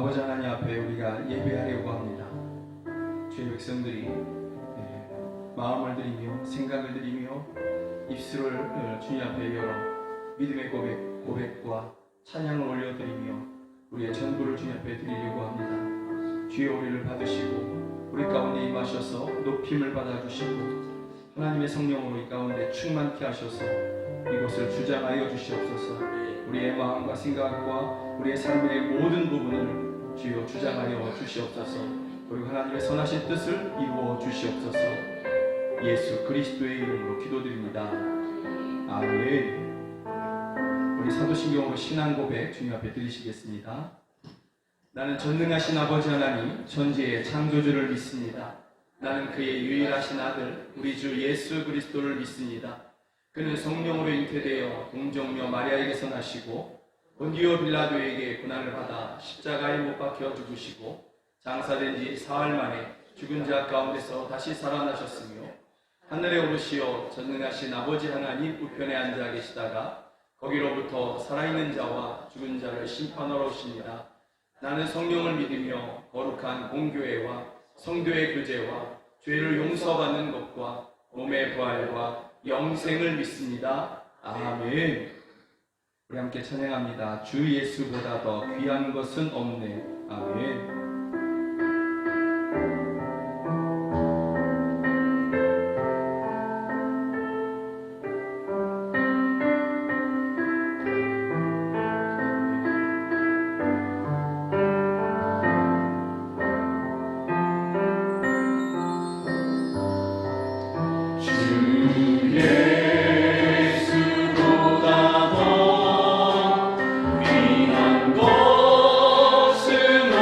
아버지 하나님 앞에 우리가 예배하려고 합니다. 주의 백성들이 마음을 드리며 생각을 드리며 입술을 주님 앞에 열어 믿음의 고백과 찬양을 올려드리며 우리의 전부를 주님 앞에 드리려고 합니다. 주의 우리를 받으시고 우리 가운데 임하셔서 높임을 받아주시고 하나님의 성령으로 이 가운데 충만케 하셔서 이곳을 주장하여 주시옵소서. 우리의 마음과 생각과 우리의 삶의 모든 부분을 주여 주장하여 주시옵소서. 그리고 하나님의 선하신 뜻을 이루어 주시옵소서. 예수 그리스도의 이름으로 기도드립니다. 아멘. 우리 사도신경으로 신앙 고백 주님 앞에 드리시겠습니다. 나는 전능하신 아버지 하나님 천지의 창조주를 믿습니다. 나는 그의 유일하신 아들 우리 주 예수 그리스도를 믿습니다. 그는 성령으로 잉태되어 동정녀 마리아에게서 나시고 본디오 빌라도에게 고난을 받아 십자가에 못 박혀 죽으시고 장사된 지 사흘 만에 죽은 자 가운데서 다시 살아나셨으며 하늘에 오르시어 전능하신 아버지 하나님 우편에 앉아 계시다가 거기로부터 살아있는 자와 죽은 자를 심판하러 오십니다. 나는 성령을 믿으며 거룩한 공교회와 성도의 교제와 죄를 용서받는 것과 몸의 부활과 영생을 믿습니다. 아멘. 우리 함께 찬양합니다. 주 예수보다 더 귀한 것은 없네. 아멘. 것은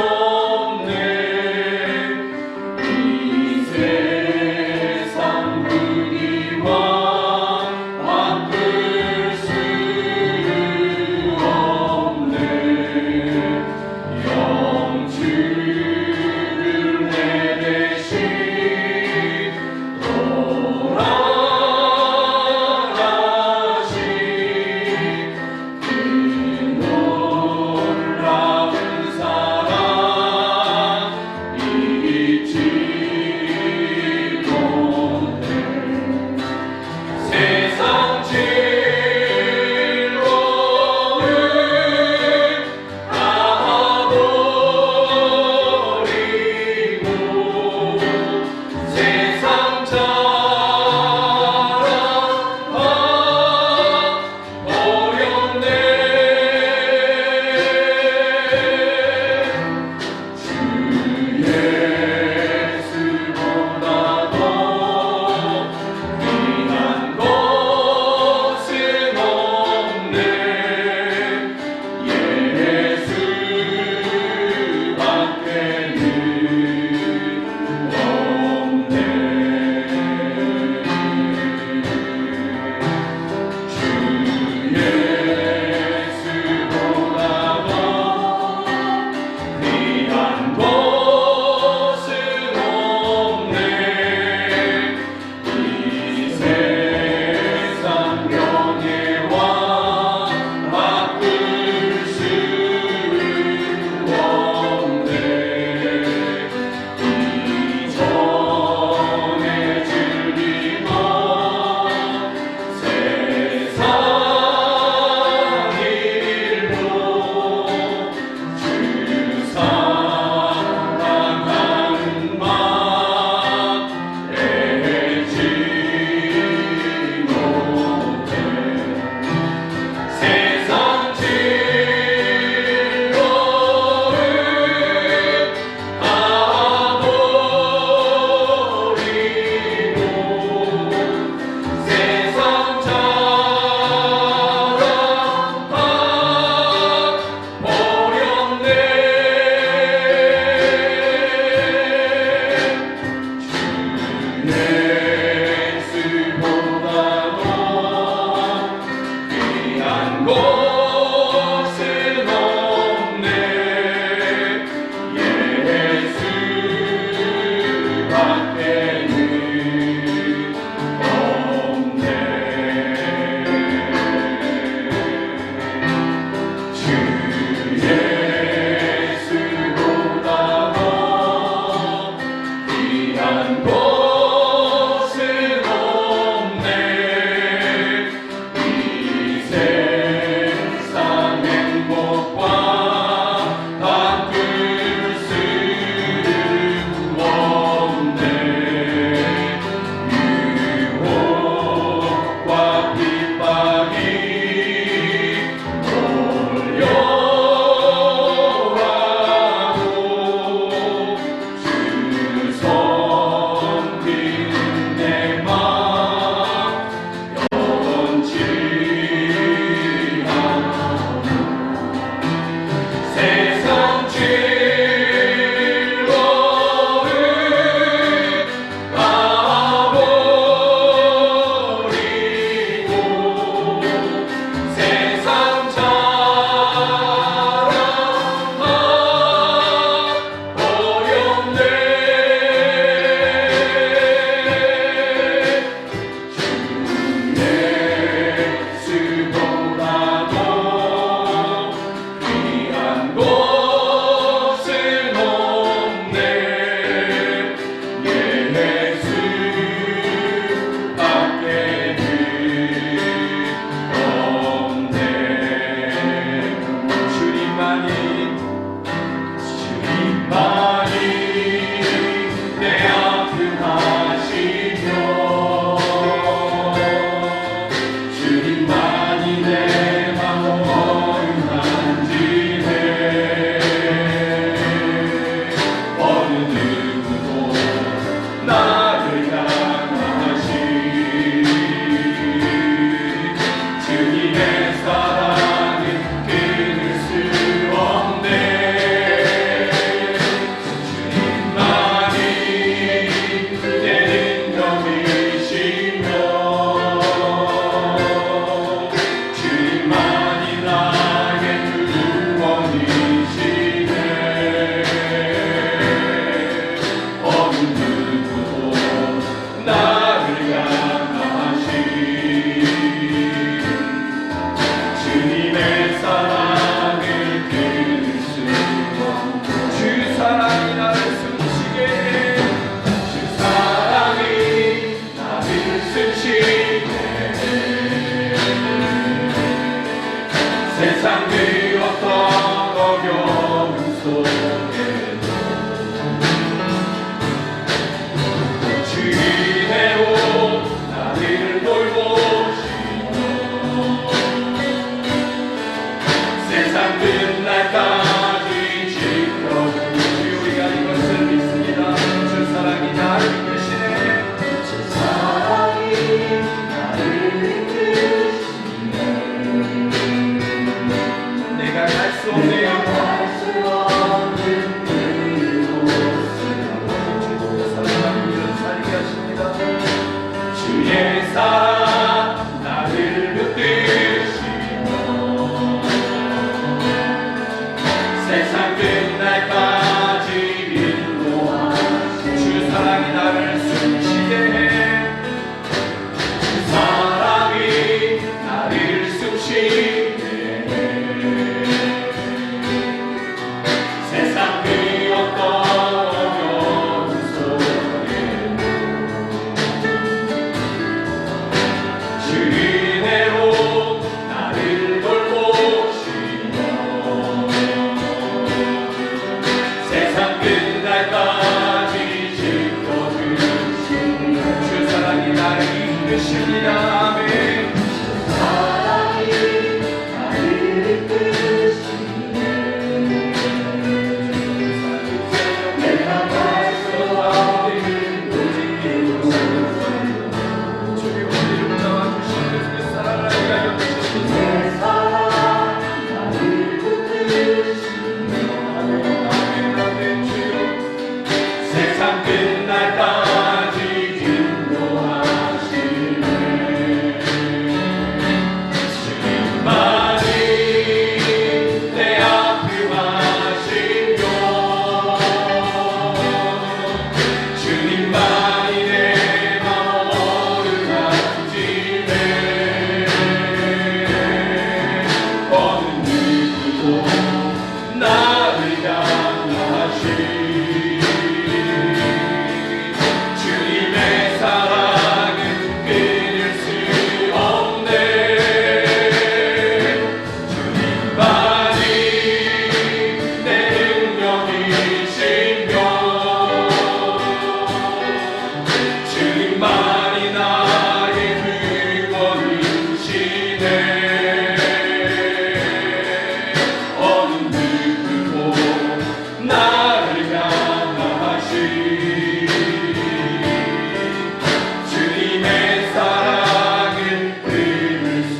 주님의 사랑은 끊을 수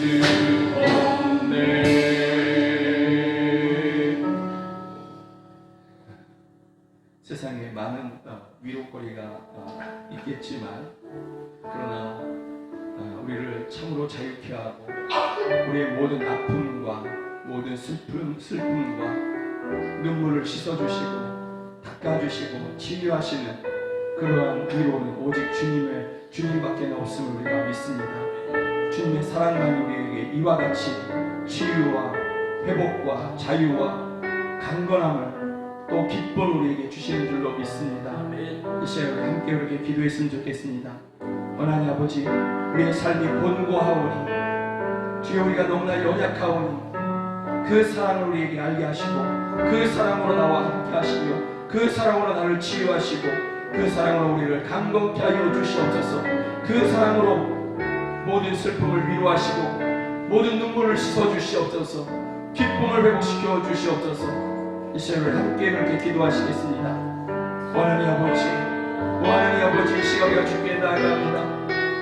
없네. 세상에 많은 위로거리가 있겠지만 그러나 우리를 참으로 자유케 하고 우리의 모든 아픔과 모든 슬픔과 눈물을 씻어주시고 닦아주시고 치유하시는 그러한 위로는 오직 주님밖에 없음을 우리가 믿습니다. 주님의 사랑만이 우리에게 이와 같이 치유와 회복과 자유와 강건함을 또 기쁨을 우리에게 주시는 줄로 믿습니다. 이 시간에 함께 우리에게 기도했으면 좋겠습니다. 하나님 아버지, 우리의 삶이 곤고하오니 주여 우리가 너무나 연약하오니 그 사랑을 우리에게 알게 하시고 그 사랑으로 나와 함께 하시며 그 사랑으로 나를 치유하시고 그 사랑으로 우리를 강건케 하여 주시옵소서. 그 사랑으로 모든 슬픔을 위로하시고 모든 눈물을 씻어 주시옵소서. 기쁨을 회복시켜 주시옵소서. 이 시간을 함께 그렇게 기도하시겠습니다. 하나님 아버지, 하나님 아버지, 이 시간 우리가 주께 나아갑니다.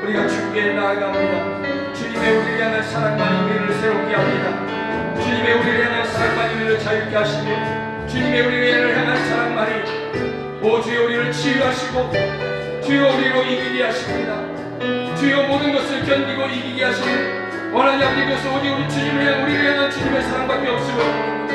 우리가 주께 나아갑니다. 주님의 우리를 향한 사랑만이 우리를 새롭게 합니다. 주님의 우리를 향한 사랑만이 우리를 자유케 하시며 주님의 우리를 향한 사랑만이 주여 우리를 치유하시고 주여 우리로 이기게 하십니다. 주여 모든 것을 견디고 이기게 하시는 원하는 아버지, 그것은 오직 우리 주님을 향한 우리를 향한 주님의 사랑밖에 없음을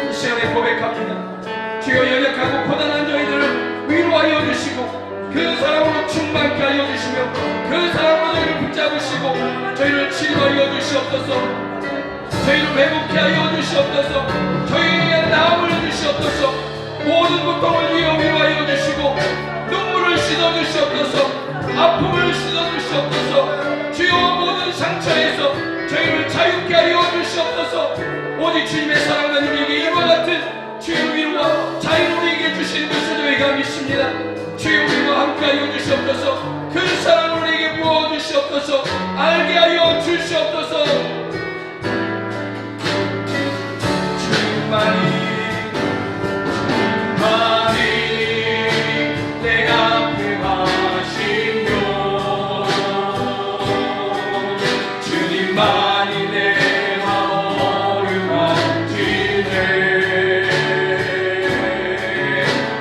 이 시간에 고백합니다. 주여 연약하고 고단한 저희들을 위로하여 주시고 그 사랑으로 충만케 하여 주시며 그 사랑으로 저희를 붙잡으시고 저희를 치유하여 주시옵소서. 저희를 회복케 하여 주시옵소서. 저희에게 나음을 주시옵소서. 모든 고통을 위로하여 주시고 눈물을 씻어 주시옵소서. 아픔을 씻어 주시옵소서. 주여 모든 상처에서 저희를 자유케 하여 주시옵소서. 오직 주님의 사랑은 우리에게 이와 같은 주의 위로와 자유를 우리에게 주시는 것을 저희가 믿습니다. 주여 우리와 함께 하여 주시옵소서. 그 사랑을 우리에게 부어주시옵소서. 알게 하여 주시옵소서. 주님만이 내가 구하시며 주님만이 내 마음을 만지네.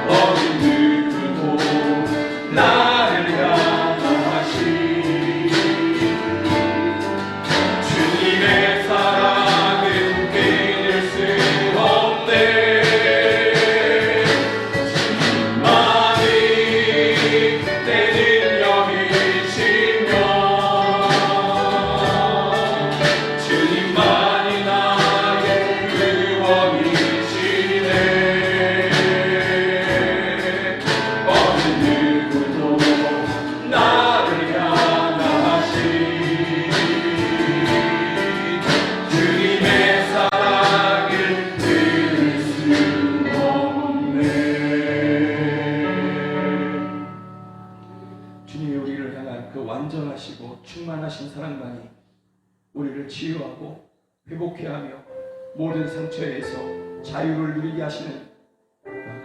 어느 누구도 나를 향하시 주님의 사랑은 끊을 수 없네. 완전하시고 충만하신 사랑만이 우리를 치유하고 회복케 하며 모든 상처에서 자유를 누리게 하시는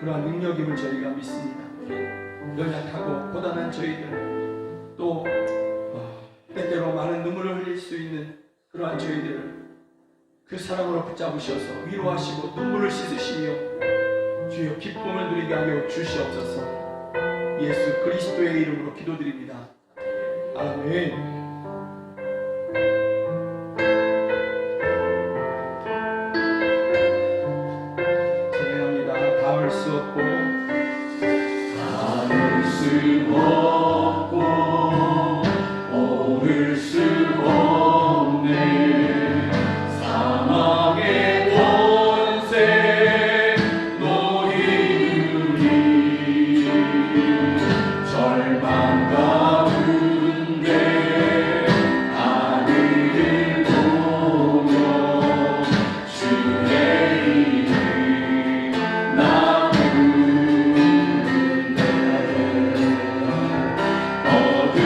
그러한 능력임을 저희가 믿습니다. 연약하고 고단한 저희들, 또 때때로 많은 눈물을 흘릴 수 있는 그러한 저희들을 그 사랑으로 붙잡으셔서 위로하시고 눈물을 씻으시며 주여 기쁨을 누리게 하여 주시옵소서. 예수 그리스도의 이름으로 기도드립니다. 아멘. 찬양합니다. 닿을 수 없고 오를 수 없네. 사망의 권세 노리우리 절망 가운데 하늘을 보며 주의 이름 나 부르네. 어둠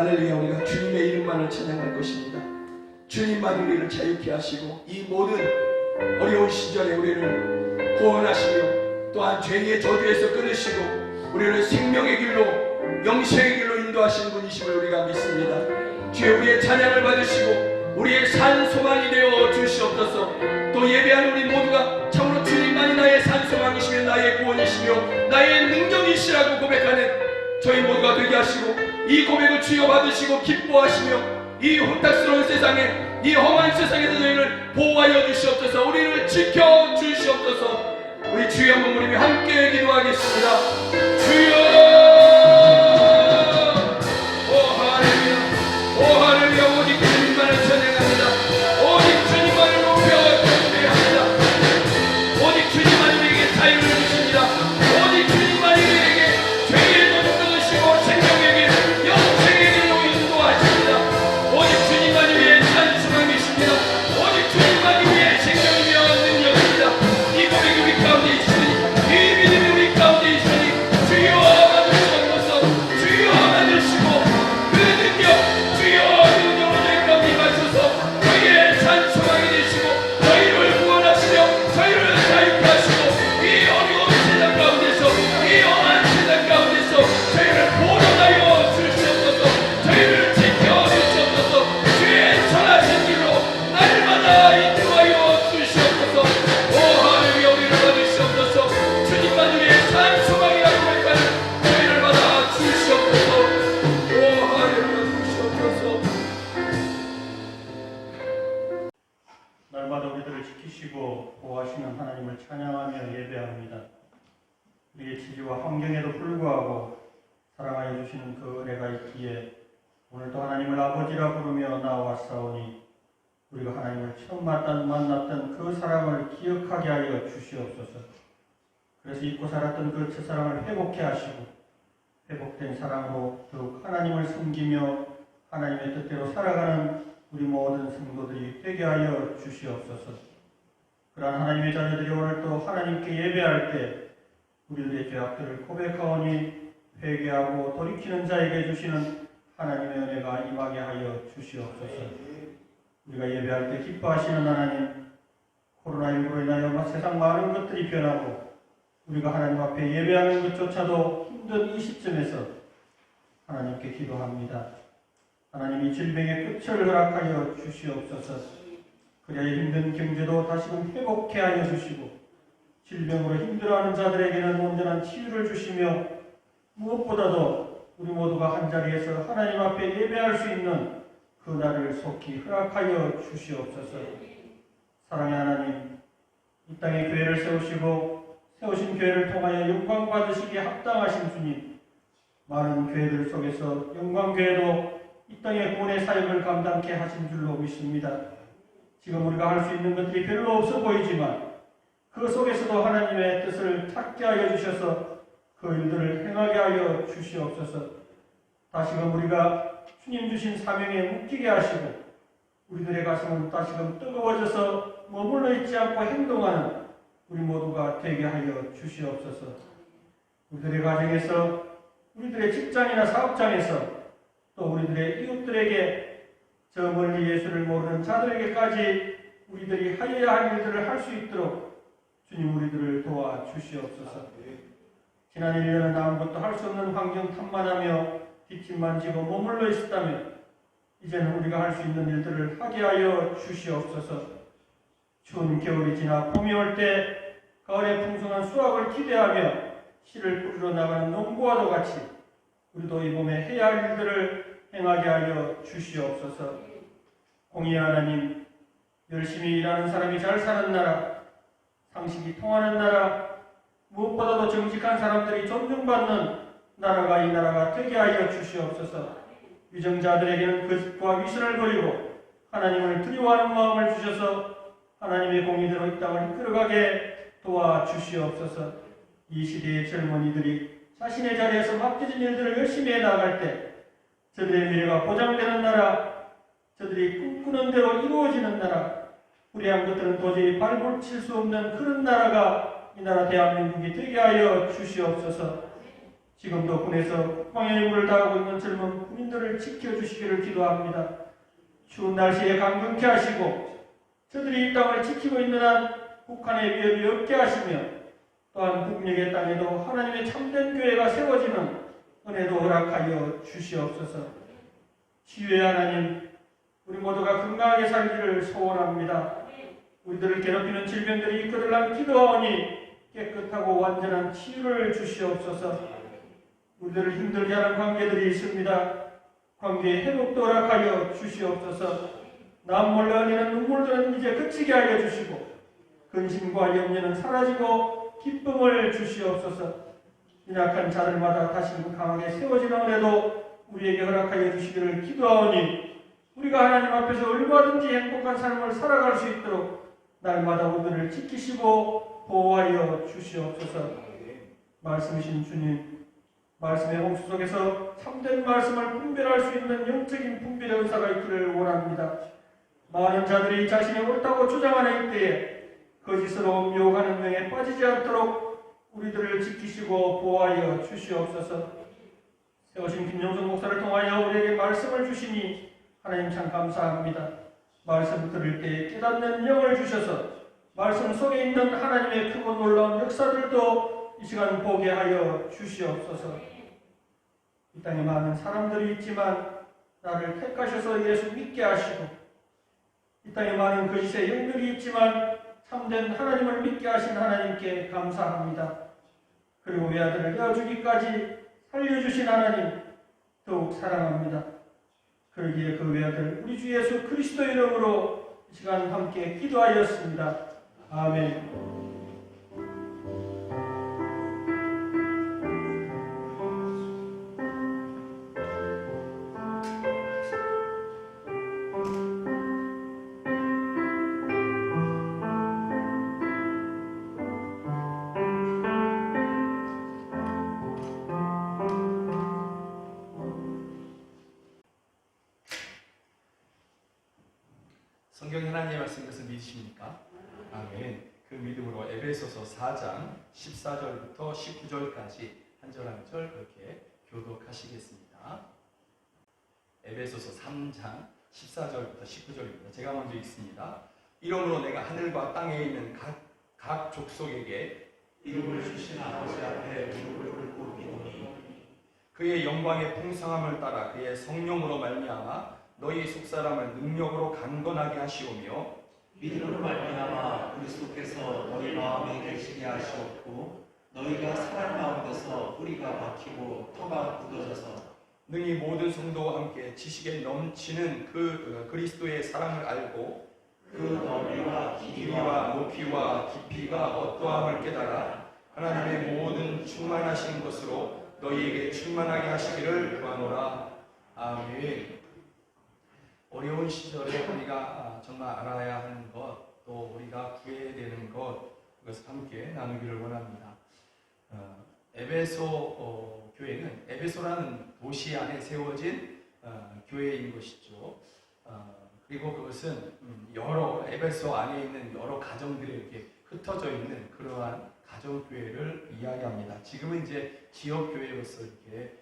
할렐루야. 우리가 주님의 이름만을 찬양할 것입니다. 주님만 우리를 자유케 하시고 이 모든 어려운 시절에 우리를 구원하시며 또한 죄의 저주에서 끊으시고 우리를 생명의 길로 영생의 길로 인도하시는 분이심을 우리가 믿습니다. 주여 우리의 찬양을 받으시고 우리의 산 소망이 되어 주시옵소서. 또 예배하는 우리 모두가 참으로 주님만이 나의 산 소망이시며 나의 구원이시며 나의 능력이시라고 고백하는 저희 모두가 되게 하시고 이 고백을 주여 받으시고 기뻐하시며 이 혼탁스러운 세상에 이 험한 세상에서 저희를 보호하여 주시옵소서. 우리를 지켜 주시옵소서. 우리 주여 한번 우리 함께 기도하겠습니다. 주여 오 할렐루야 오 할렐루야. 오직 주님만을 찬양합니다. 오직 주님만을 높여 경배합니다. 오직 주님만이 우리에게 자유를 주십니다. 오직 주님만이 우리에게 죄의 돈을 끊으시고 생명의 길 영생의 길로 인도하십니다. 오직 주님만이 우리의 찬송함이십니다. 오직 주님만이 우리의 생명이며 능력입니다. 이 고백이 우리 가운데 있으니 이 믿음이 우리 가운데 있으니 주여 받으시옵소서. 주여 받으시고 그 능력 주여 능력으로 저희 가운데 임하셔서 저희의 찬송함이 되시고 저희를 구원하시며 저희를 자유케 하시고 이 어려운 세상 가운데서 이 험한 세상 가운데서 저희를 보존하여 주시옵소서. 저희를 지켜 주시옵소서. 주의 선하신 길로 날마다 인도하여 주시옵소서. 오 하나님 우리를 받으시옵소서. 주님만 우리의 산 소망이라고 고백하는 저희를 받아 주시옵소서. 오 하나님 주시옵소서. 날마다 우리들을 지키시고 보호하시는 하나님을 찬양하며 예배합니다. 우리의 지지와 환경에도 불구하고 사랑하여 주시는 그 은혜가 있기에 오늘도 하나님을 아버지라 부르며 나와싸우니 우리가 하나님을 처음 만났던 그 사랑을 기억하게 하여 주시옵소서. 그래서 잊고 살았던 그 첫사랑을 회복해 하시고 회복된 사랑으로 더욱 하나님을 섬기며 하나님의 뜻대로 살아가는 우리 모든 성도들이 되게 하여 주시옵소서. 그러한 하나님의 자녀들이 오늘 또 하나님께 예배할 때 우리들의 죄악들을 고백하오니 회개하고 돌이키는 자에게 주시는 하나님의 은혜가 임하게 하여 주시옵소서. 우리가 예배할 때 기뻐하시는 하나님, 코로나19로 인하여 세상 많은 것들이 변하고 우리가 하나님 앞에 예배하는 것조차도 힘든 이 시점에서 하나님께 기도합니다. 하나님 이 질병의 끝을 허락하여 주시옵소서. 그래야 힘든 경제도 다시금 회복해 하여 주시고 질병으로 힘들어하는 자들에게는 온전한 치유를 주시며 무엇보다도 우리 모두가 한자리에서 하나님 앞에 예배할 수 있는 그 날을 속히 허락하여 주시옵소서. 사랑의 하나님, 이 땅에 교회를 세우시고 세우신 교회를 통하여 영광 받으시기에 합당하신 주님, 많은 교회들 속에서 영광교회도 이 땅의 구원의 사역을 감당케 하신 줄로 믿습니다. 지금 우리가 할 수 있는 것들이 별로 없어 보이지만 그 속에서도 하나님의 뜻을 찾게 하여 주셔서 그 일들을 행하게 하여 주시옵소서. 다시금 우리가 주님 주신 사명에 묶이게 하시고 우리들의 가슴은 다시금 뜨거워져서 머물러 있지 않고 행동하는 우리 모두가 되게 하여 주시옵소서. 우리들의 가정에서 우리들의 직장이나 사업장에서 또 우리들의 이웃들에게 저 멀리 예수를 모르는 자들에게까지 우리들이 하여야 할 일들을 할 수 있도록 주님 우리들을 도와주시옵소서. 지난 1년은 아무것도 할 수 없는 환경 탐만하며 뒷짐만 지고 머물러 있었다면 이제는 우리가 할 수 있는 일들을 하게 하여 주시옵소서. 추운 겨울이 지나 봄이 올 때 가을의 풍성한 수확을 기대하며 씨를 뿌리러 나가는 농부와도 같이 우리도 이 봄에 해야 할 일들을 행하게 하여 주시옵소서. 공의의 하나님, 열심히 일하는 사람이 잘 사는 나라, 상식이 통하는 나라, 무엇보다도 정직한 사람들이 존중받는 나라가 이 나라가 되게 하여 주시옵소서. 위정자들에게는 거짓과 위선을 버리고 하나님을 두려워하는 마음을 주셔서 하나님의 공의대로 이 땅을 이끌어가게 도와주시옵소서. 이 시대의 젊은이들이 자신의 자리에서 맡겨진 일들을 열심히 해나갈 때 저들의 미래가 보장되는 나라, 저들이 꿈꾸는 대로 이루어지는 나라, 불의한 것들은 도저히 발붙일 수 없는 그런 나라가 이 나라 대한민국이 되게 하여 주시옵소서. 지금도 군에서 국방의 임무를 다하고 있는 젊은 군인들을 지켜주시기를 기도합니다. 추운 날씨에 강건케 하시고 저들이 이 땅을 지키고 있는 한 북한의 위협이 없게 하시며 또한 북녘의 땅에도 하나님의 참된 교회가 세워지는 은혜도 허락하여 주시옵소서. 치유의 하나님, 우리 모두가 건강하게 살기를 소원합니다. 우리들을 괴롭히는 질병들이 그들랑 기도하오니 깨끗하고 완전한 치유를 주시옵소서. 우리들을 힘들게 하는 관계들이 있습니다. 관계의 회복도 허락하여 주시옵소서. 남 몰래 흘리는 눈물들은 이제 그치게 하여 주시고 근심과 염려는 사라지고 기쁨을 주시옵소서. 연약한 자들마다 다시금 강하게 세워지는 은혜도 우리에게 허락하여 주시기를 기도하오니 우리가 하나님 앞에서 얼마든지 행복한 삶을 살아갈 수 있도록 날마다 우리들을 지키시고 보호하여 주시옵소서. 말씀이신 주님, 말씀의 홍수 속에서 참된 말씀을 분별할 수 있는 영적인 분별의 은사가 있기를 원합니다. 많은 자들이 자신이 옳다고 주장하는 이때에 거짓으로 유혹하는 명에 빠지지 않도록 우리들을 지키시고 보호하여 주시옵소서. 세우신 김영선 목사를 통하여 우리에게 말씀을 주시니 하나님 참 감사합니다. 말씀 들을 때 깨닫는 영을 주셔서 말씀 속에 있는 하나님의 크고 놀라운 역사들도 이 시간 보게 하여 주시옵소서. 이 땅에 많은 사람들이 있지만 나를 택하셔서 예수 믿게 하시고 이 땅에 많은 거짓의 영들이 있지만 참된 하나님을 믿게 하신 하나님께 감사합니다. 그리고 외아들을 내어주기까지 살려주신 하나님 더욱 사랑합니다. 그러기에 그 외아들 우리 주 예수 그리스도 이름으로 이 시간 함께 기도하였습니다. 아멘. 성경에 하나님의 말씀인 것을 믿으십니까? 아멘. 그 믿음으로 에베소서 4장 14절부터 19절까지 한 절 한 절 그렇게 교독하시겠습니다. 에베소서 3장 14절부터 19절입니다. 제가 먼저 읽습니다. 이러므로 내가 하늘과 땅에 있는 각 족속에게 이름을 주신 아버지 앞에 무릎을 꿇고 비노니 그의 영광의 풍성함을 따라 그의 성령으로 말미암아 너희 속사람을 능력으로 강건하게 하시오며 믿음으로 말미암아 그리스도께서 너희 마음에 계시게 하시옵고 너희가 사랑 가운데서 뿌리가 박히고 터가 굳어져서 능히 모든 성도와 함께 지식에 넘치는 그 그리스도의 사랑을 알고 그 너비와 길이와 높이와 깊이가 어떠함을 깨달아 하나님의 모든 충만하신 것으로 너희에게 충만하게 하시기를 구하노라. 아멘. 어려운 시절에 우리가 정말 알아야 하는 것, 또 우리가 구해야 되는 것, 그것을 함께 나누기를 원합니다. 에베소 교회는 에베소라는 도시 안에 세워진 교회인 것이죠. 그리고 그것은 여러 에베소 안에 있는 여러 가정들이 이렇게 흩어져 있는 그러한 가정교회를 이야기합니다. 지금은 이제 지역교회로서 이렇게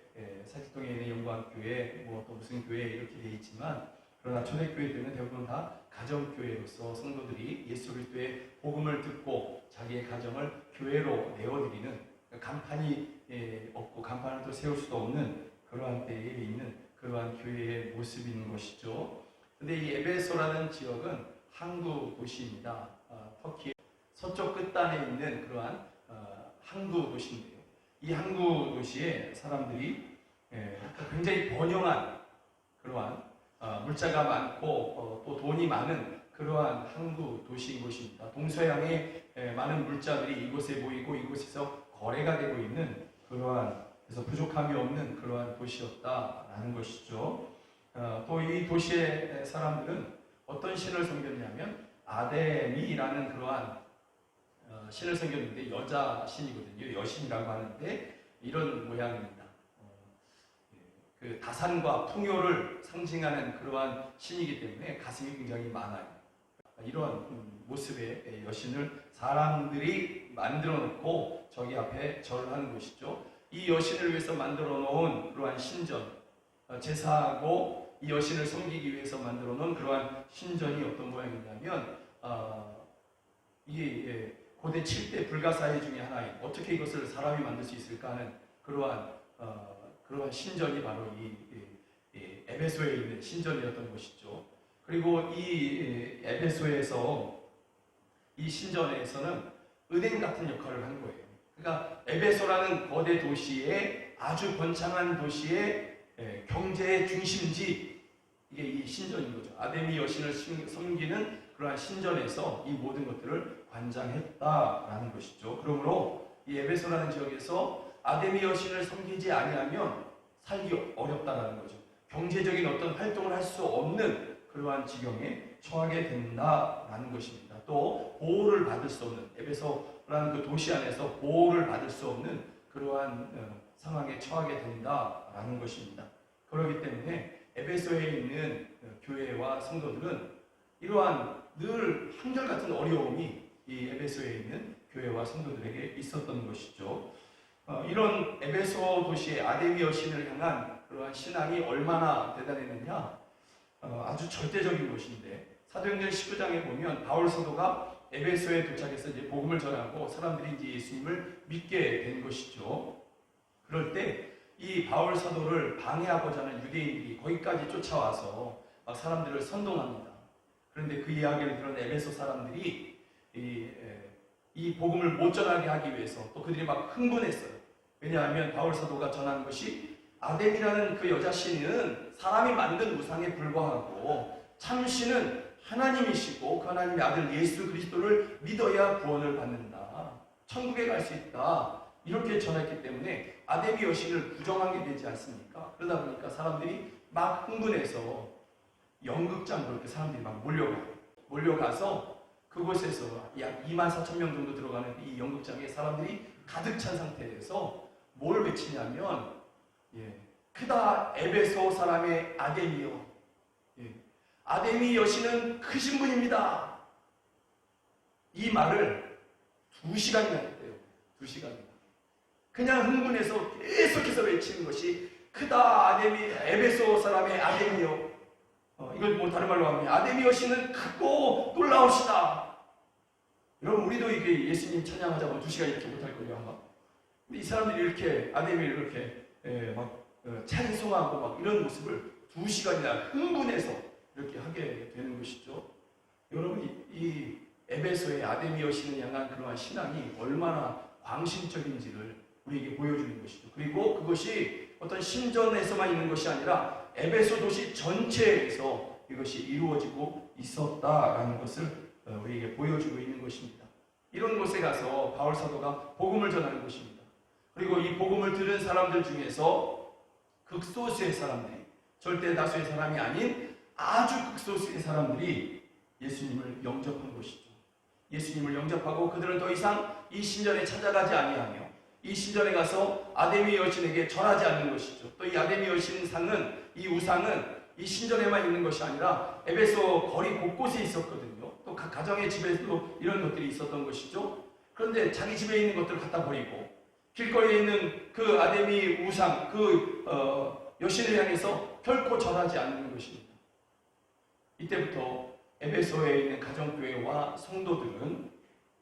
사직동에 있는 영광교회, 뭐 또 무슨 교회 이렇게 되어 있지만 그러나 초대교회들은 대부분 다 가정교회로서 성도들이 예수 그리스도의 복음을 듣고 자기의 가정을 교회로 내어드리는 간판이 없고 간판을 또 세울 수도 없는 그러한 때에 있는 그러한 교회의 모습인 것이죠. 근데 이 에베소라는 지역은 항구 도시입니다. 터키의 서쪽 끝단에 있는 그러한 항구 도시인데요. 이 항구 도시에 사람들이 굉장히 번영한 그러한 물자가 많고 또 돈이 많은 그러한 항구 도시인 것입니다. 동서양의 많은 물자들이 이곳에 모이고 이곳에서 거래가 되고 있는 그러한 그래서 부족함이 없는 그러한 도시였다라는 것이죠. 또 이 도시의 사람들은 어떤 신을 섬겼냐면 아데미라는 그러한 신을 섬겼는데 여자 신이거든요. 여신이라고 하는데 이런 모양입니다. 그 다산과 풍요를 상징하는 그러한 신이기 때문에 가슴이 굉장히 많아요. 이러한 모습의 여신을 사람들이 만들어 놓고 저기 앞에 절을 하는 것이죠. 이 여신을 위해서 만들어 놓은 그러한 신전, 제사하고 이 여신을 섬기기 위해서 만들어 놓은 그러한 신전이 어떤 모양이냐면 이게 고대 7대 불가사의 중에 하나인, 어떻게 이것을 사람이 만들 수 있을까 하는 그러한 신전이 바로 이 에베소에 있는 신전이었던 것이죠. 그리고 이 에베소에서 이 신전에서는 은행 같은 역할을 한 거예요. 그러니까 에베소라는 거대 도시의 아주 번창한 도시의 경제의 중심지, 이게 이 신전인 거죠. 아데미 여신을 섬기는 그러한 신전에서 이 모든 것들을 관장했다라는 것이죠. 그러므로 이 에베소라는 지역에서 아데미 여신을 섬기지 아니하면 살기 어렵다라는 거죠. 경제적인 어떤 활동을 할 수 없는 그러한 지경에 처하게 된다라는 것입니다. 또 보호를 받을 수 없는, 에베소라는 그 도시 안에서 보호를 받을 수 없는 그러한 상황에 처하게 된다라는 것입니다. 그렇기 때문에 에베소에 있는 교회와 성도들은 이러한 늘 한결같은 어려움이 이 에베소에 있는 교회와 성도들에게 있었던 것이죠. 이런 에베소 도시의 아데미 여신을 향한 그러한 신앙이 얼마나 대단했느냐, 아주 절대적인 것인데, 사도행전 19장에 보면 바울 사도가 에베소에 도착해서 이제 복음을 전하고 사람들이 이제 예수님을 믿게 된 것이죠. 그럴 때 이 바울 사도를 방해하고자 하는 유대인들이 거기까지 쫓아와서 막 사람들을 선동합니다. 그런데 그 이야기를 들은 에베소 사람들이 이 복음을 못 전하게 하기 위해서 또 그들이 막 흥분했어요. 왜냐하면 바울 사도가 전한 것이 아데미라는 그 여자 신은 사람이 만든 우상에 불과하고 참신은 하나님이시고 그 하나님의 아들 예수 그리스도를 믿어야 구원을 받는다, 천국에 갈 수 있다, 이렇게 전했기 때문에 아데미 여신을 부정하게 되지 않습니까? 그러다 보니까 사람들이 막 흥분해서 연극장으로 이렇게 사람들이 막 몰려가서 그곳에서 약 24,000명 정도 들어가는 이 연극장에 사람들이 가득 찬 상태에서 뭘 외치냐면, 크다 에베소 사람의 아데미여, 아데미 여신은 크신 분입니다. 이 말을 2시간이나 했대요. 2시간이나. 그냥 흥분해서 계속해서 외치는 것이 크다 에베소 사람의 아데미여. 이걸 뭐 다른 말로 하면 아데미 여신은 크고 놀라우시다. 여러분, 우리도 이게 예수님 찬양하자고 2시간 이렇게 못할 거예요 아마. 근데 이 사람들이 이렇게 아데미를 이렇게 막 찬송하고 막 이런 모습을 2시간이나 흥분해서 이렇게 하게 되는 것이죠. 여러분, 이 에베소의 아데미 여신을 향한 그러한 신앙이 얼마나 광신적인지를 우리에게 보여주는 것이죠. 그리고 그것이 어떤 신전에서만 있는 것이 아니라 에베소 도시 전체에서 이것이 이루어지고 있었다라는 것을 우리에게 보여주고 있는 것입니다. 이런 곳에 가서 바울 사도가 복음을 전하는 것입니다. 그리고 이 복음을 들은 사람들 중에서 극소수의 사람들이, 절대 다수의 사람이 아닌 아주 극소수의 사람들이 예수님을 영접한 것이죠. 예수님을 영접하고 그들은 더 이상 이 신전에 찾아가지 아니하며 이 신전에 가서 아데미 여신에게 절하지 않는 것이죠. 또 이 아데미 여신 상은, 이 우상은 이 신전에만 있는 것이 아니라 에베소 거리 곳곳에 있었거든요. 또 각 가정의 집에도 이런 것들이 있었던 것이죠. 그런데 자기 집에 있는 것들을 갖다 버리고 길거리에 있는 그 아데미 우상, 그 여신을 향해서 결코 절하지 않는 것입니다. 이때부터 에베소에 있는 가정교회와 성도들은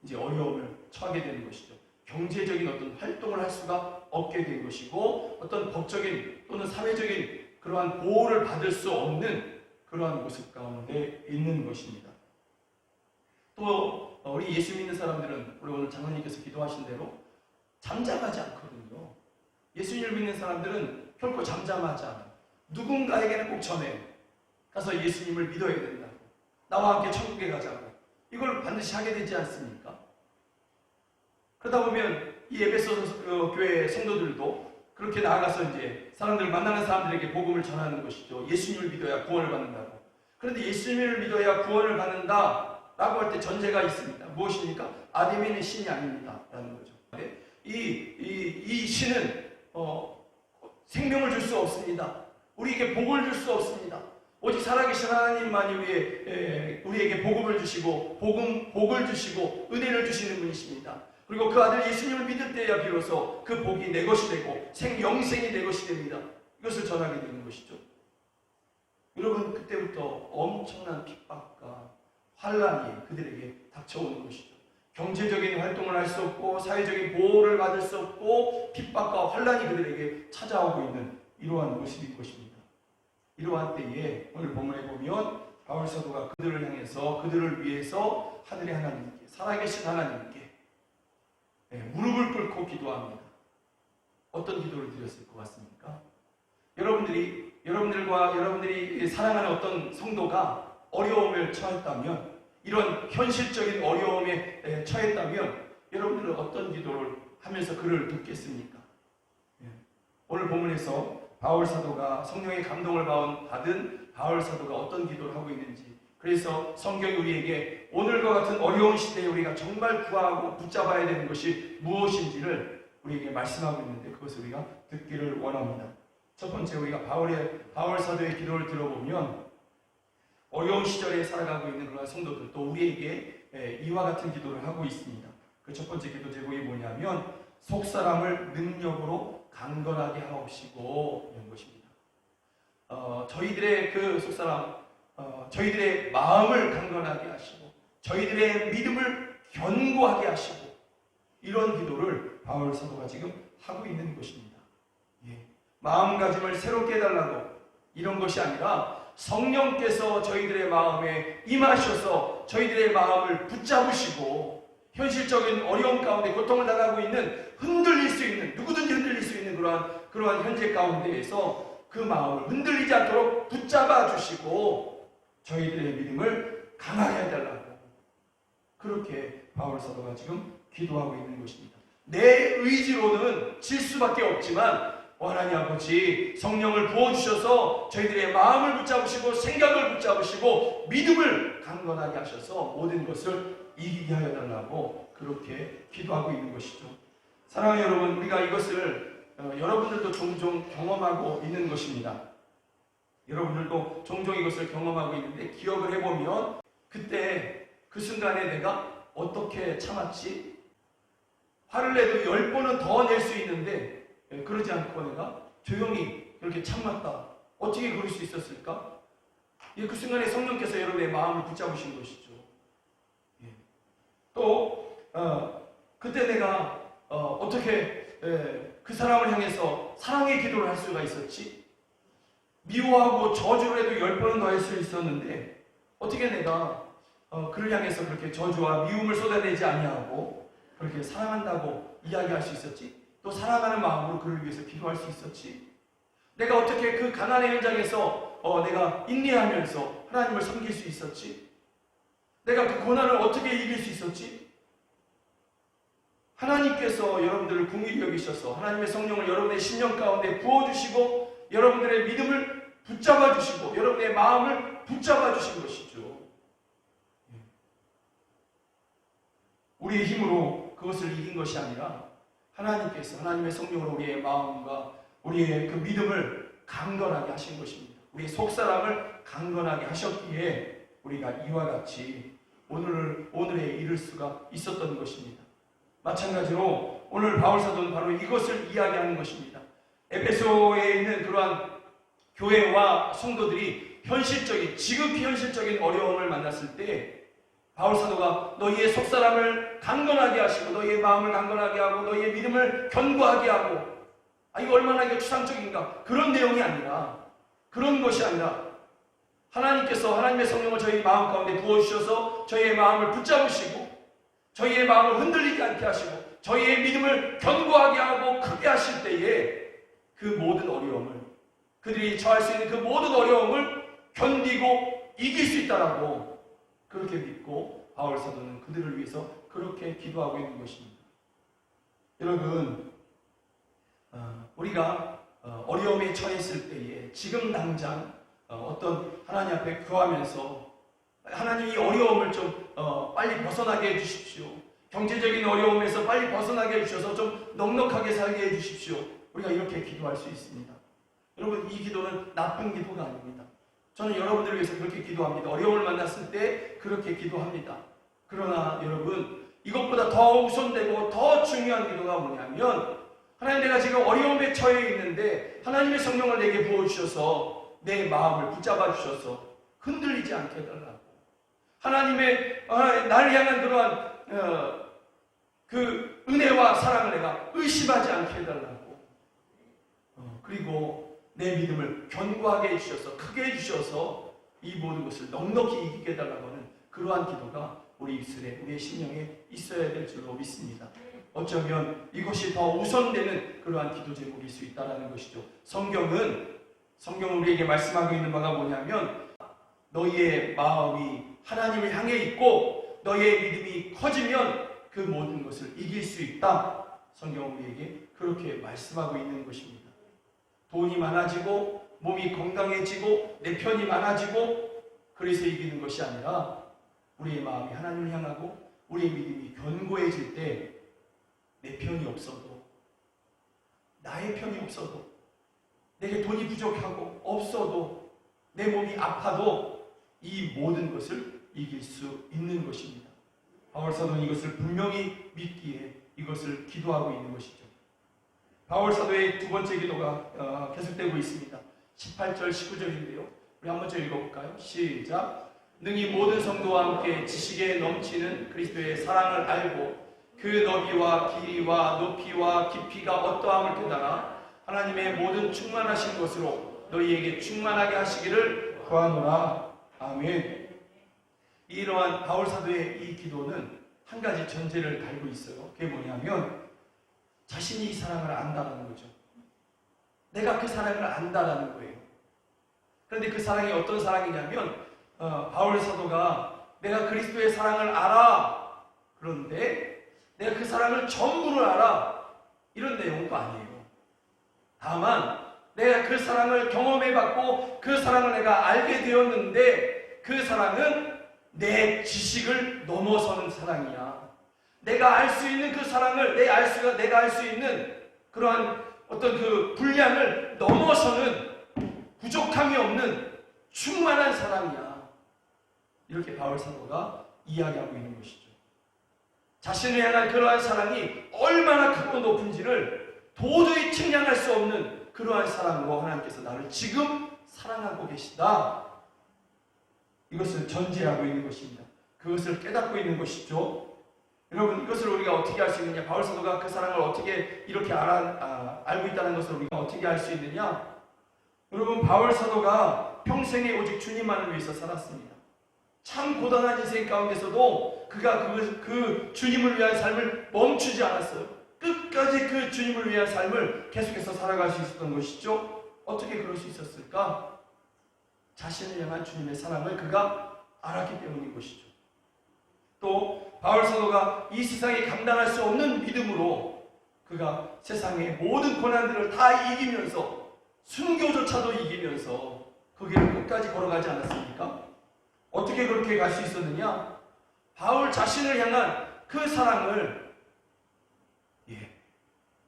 이제 어려움을 처하게 되는 것이죠. 경제적인 어떤 활동을 할 수가 없게 된 것이고, 어떤 법적인 또는 사회적인 그러한 보호를 받을 수 없는 그러한 모습 가운데 있는 것입니다. 또 우리 예수 믿는 사람들은, 우리 오늘 장로님께서 기도하신 대로 잠잠하지 않거든요. 예수님을 믿는 사람들은 결코 잠잠하지 않아요. 누군가에게는 꼭 전해요. 가서 예수님을 믿어야 된다고, 나와 함께 천국에 가자고, 이걸 반드시 하게 되지 않습니까? 그러다 보면 이 에베소 교회 성도들도 그렇게 나아가서 이제 사람들, 만나는 사람들에게 복음을 전하는 것이죠. 예수님을 믿어야 구원을 받는다고. 그런데 예수님을 믿어야 구원을 받는다라고 할 때 전제가 있습니다. 무엇입니까? 아데미는 신이 아닙니다 라는 거죠. 이 신은 생명을 줄 수 없습니다. 우리에게 복을 줄 수 없습니다. 오직 살아계신 하나님만이 우리에게 복음을 주시고 복을 주시고 은혜를 주시는 분이십니다. 그리고 그 아들 예수님을 믿을 때야 비로소 그 복이 내 것이 되고 생영생이 내 것이 됩니다. 이것을 전하게 되는 것이죠. 여러분, 그때부터 엄청난 핍박과 환란이 그들에게 닥쳐오는 것이죠. 경제적인 활동을 할 수 없고 사회적인 보호를 받을 수 없고 핍박과 환란이 그들에게 찾아오고 있는 이러한 모습일 것입니다. 이러한 때에 오늘 본문에 보면 바울 사도가 그들을 향해서 그들을 위해서 하늘의 하나님께, 살아계신 하나님께 무릎을 꿇고 기도합니다. 어떤 기도를 드렸을 것 같습니까? 여러분들과 여러분들이 사랑하는 어떤 성도가 어려움을 처했다면, 이런 현실적인 어려움에 처했다면 여러분들은 어떤 기도를 하면서 그를 돕겠습니까? 오늘 본문에서 바울 사도가 성령의 감동을 받은 바울 사도가 어떤 기도를 하고 있는지, 그래서 성경이 우리에게 오늘과 같은 어려운 시대에 우리가 정말 구하고 붙잡아야 되는 것이 무엇인지를 우리에게 말씀하고 있는데, 그것을 우리가 듣기를 원합니다. 첫 번째, 우리가 바울 사도의 기도를 들어보면 어려운 시절에 살아가고 있는 그런 성도들, 또 우리에게 이와 같은 기도를 하고 있습니다. 그 첫 번째 기도 제목이 뭐냐면 속사람을 능력으로 강건하게 하옵시고, 이런 것입니다. 저희들의 그 속사람, 저희들의 마음을 강건하게 하시고 저희들의 믿음을 견고하게 하시고, 이런 기도를 바울 사도가 지금 하고 있는 것입니다. 마음가짐을 새롭게 해달라고 이런 것이 아니라 성령께서 저희들의 마음에 임하셔서 저희들의 마음을 붙잡으시고, 현실적인 어려움 가운데 고통을 당하고 있는, 흔들릴 수 있는, 누구든지 흔들릴 수 있는 그러한 현재 가운데에서 그 마음을 흔들리지 않도록 붙잡아 주시고 저희들의 믿음을 강하게 해달라고, 그렇게 바울 사도가 지금 기도하고 있는 것입니다. 내 의지로는 질 수밖에 없지만 하나님 아버지, 성령을 부어주셔서 저희들의 마음을 붙잡으시고 생각을 붙잡으시고 믿음을 강건하게 하셔서 모든 것을 이기게 하여 달라고 그렇게 기도하고 있는 것이죠. 사랑하는 여러분, 우리가 이것을 여러분들도 종종 경험하고 있는 것입니다. 여러분들도 종종 이것을 경험하고 있는데, 기억을 해보면 그때 그 순간에 내가 어떻게 참았지? 화를 내도 10번은 더 낼 수 있는데 그러지 않고 내가 조용히 그렇게 참았다. 어떻게 그럴 수 있었을까? 그 순간에 성령께서 여러분의 마음을 붙잡으신 것이죠. 또 그때 내가 어떻게 그 사람을 향해서 사랑의 기도를 할 수가 있었지? 미워하고 저주를 해도 10번은 더 할 수 있었는데 어떻게 내가 그를 향해서 그렇게 저주와 미움을 쏟아내지 아니하고 그렇게 사랑한다고 이야기할 수 있었지? 또 사랑하는 마음으로 그를 위해서 기도할 수 있었지? 내가 어떻게 그 가난의 현장에서 내가 인내하면서 하나님을 섬길 수 있었지? 내가 그 고난을 어떻게 이길 수 있었지? 하나님께서 여러분들을 긍휼히 여기셔서 하나님의 성령을 여러분의 심령 가운데 부어주시고 여러분들의 믿음을 붙잡아 주시고 여러분의 마음을 붙잡아 주신 것이죠. 우리의 힘으로 그것을 이긴 것이 아니라 하나님께서 하나님의 성령으로 우리의 마음과 우리의 그 믿음을 강건하게 하신 것입니다. 우리의 속사람을 강건하게 하셨기에 우리가 이와 같이 오늘에 이를 수가 있었던 것입니다. 마찬가지로 오늘 바울 사도는 바로 이것을 이야기하는 것입니다. 에베소에 있는 그러한 교회와 성도들이 지극히 현실적인 어려움을 만났을 때 바울 사도가 너희의 속사람을 강건하게 하시고 너희의 마음을 강건하게 하고 너희의 믿음을 견고하게 하고, 이거 얼마나 이게 추상적인가, 그런 내용이 아니라, 그런 것이 아니라 하나님께서 하나님의 성령을 저희 마음 가운데 부어주셔서 저희의 마음을 붙잡으시고 저희의 마음을 흔들리지 않게 하시고 저희의 믿음을 견고하게 하고 크게 하실 때에 그 모든 어려움을, 그들이 처할 수 있는 그 모든 어려움을 견디고 이길 수 있다라고 그렇게 믿고 바울 사도는 그들을 위해서 그렇게 기도하고 있는 것입니다. 여러분, 우리가 어려움에 처했을 때에 지금 당장 어떤 하나님 앞에 구하면서 하나님 이 어려움을 좀 빨리 벗어나게 해주십시오. 경제적인 어려움에서 빨리 벗어나게 해주셔서 좀 넉넉하게 살게 해주십시오. 우리가 이렇게 기도할 수 있습니다. 여러분, 이 기도는 나쁜 기도가 아닙니다. 저는 여러분들을 위해서 그렇게 기도합니다. 어려움을 만났을 때 그렇게 기도합니다. 그러나 여러분, 이것보다 더 우선되고 더 중요한 기도가 뭐냐면, 하나님, 내가 지금 어려움에 처해 있는데 하나님의 성령을 내게 부어주셔서 내 마음을 붙잡아 주셔서 흔들리지 않게 해달라고. 하나님의 나를 향한 그러한 그 은혜와 사랑을 내가 의심하지 않게 해달라고. 그리고 내 믿음을 견고하게 해주셔서, 크게 해주셔서 이 모든 것을 넉넉히 이기게 해달라고 하는 그러한 기도가 우리 입술에, 우리의 심령에 있어야 될 줄로 믿습니다. 어쩌면 이것이 더 우선되는 그러한 기도 제목일 수 있다는 것이죠. 성경은 우리에게 말씀하고 있는 바가 뭐냐면, 너희의 마음이 하나님을 향해 있고 너희의 믿음이 커지면 그 모든 것을 이길 수 있다. 성경은 우리에게 그렇게 말씀하고 있는 것입니다. 돈이 많아지고 몸이 건강해지고 내 편이 많아지고 그래서 이기는 것이 아니라, 우리의 마음이 하나님을 향하고 우리의 믿음이 견고해질 때 내 편이 없어도, 나의 편이 없어도, 내게 돈이 부족하고 없어도, 내 몸이 아파도 이 모든 것을 이길 수 있는 것입니다. 바울사도는 이것을 분명히 믿기에 이것을 기도하고 있는 것이죠. 바울사도의 두 번째 기도가 계속되고 있습니다. 18절 19절인데요. 우리 한 번 더 읽어볼까요? 시작. 능히 모든 성도와 함께 지식에 넘치는 그리스도의 사랑을 알고 그 너비와 길이와 높이와 깊이가 어떠함을 깨달아 하나님의 모든 충만하신 것으로 너희에게 충만하게 하시기를 구하노라. 아멘. 이러한 바울사도의 이 기도는 한 가지 전제를 달고 있어요. 그게 뭐냐면, 자신이 이 사랑을 안다라는 거죠. 내가 그 사랑을 안다라는 거예요. 그런데 그 사랑이 어떤 사랑이냐면, 바울사도가 내가 그리스도의 사랑을 알아, 그런데 내가 그 사랑을 전부를 알아, 이런 내용도 아니에요. 다만 내가 그 사랑을 경험해봤고 그 사랑을 내가 알게 되었는데, 그 사랑은 내 지식을 넘어서는 사랑이야. 내가 알 수 있는 그 사랑을 내가 알 수 있는 그러한 어떤 그 분량을 넘어서는, 부족함이 없는 충만한 사랑이야. 이렇게 바울사도가 이야기하고 있는 것이죠. 자신을 향한 그러한 사랑이 얼마나 크고 높은지를 도저히 측량할 수 없는 그러한 사랑으로 하나님께서 나를 지금 사랑하고 계시다. 이것을 전제하고 있는 것입니다. 그것을 깨닫고 있는 것이죠. 여러분, 이것을 우리가 어떻게 알 수 있느냐? 바울사도가 그 사랑을 어떻게 이렇게 알고 있다는 것을 우리가 어떻게 알 수 있느냐? 여러분, 바울사도가 평생에 오직 주님만을 위해서 살았습니다. 참 고단한 인생 가운데서도 그가 그 주님을 위한 삶을 멈추지 않았어요. 끝까지 그 주님을 위한 삶을 계속해서 살아갈 수 있었던 것이죠. 어떻게 그럴 수 있었을까? 자신을 향한 주님의 사랑을 그가 알았기 때문인 것이죠. 또 바울사도가 이 세상에 감당할 수 없는 믿음으로 그가 세상의 모든 고난들을 다 이기면서, 순교조차도 이기면서 그 길을 끝까지 걸어가지 않았습니까? 어떻게 그렇게 갈 수 있었느냐? 바울 자신을 향한 그 사랑을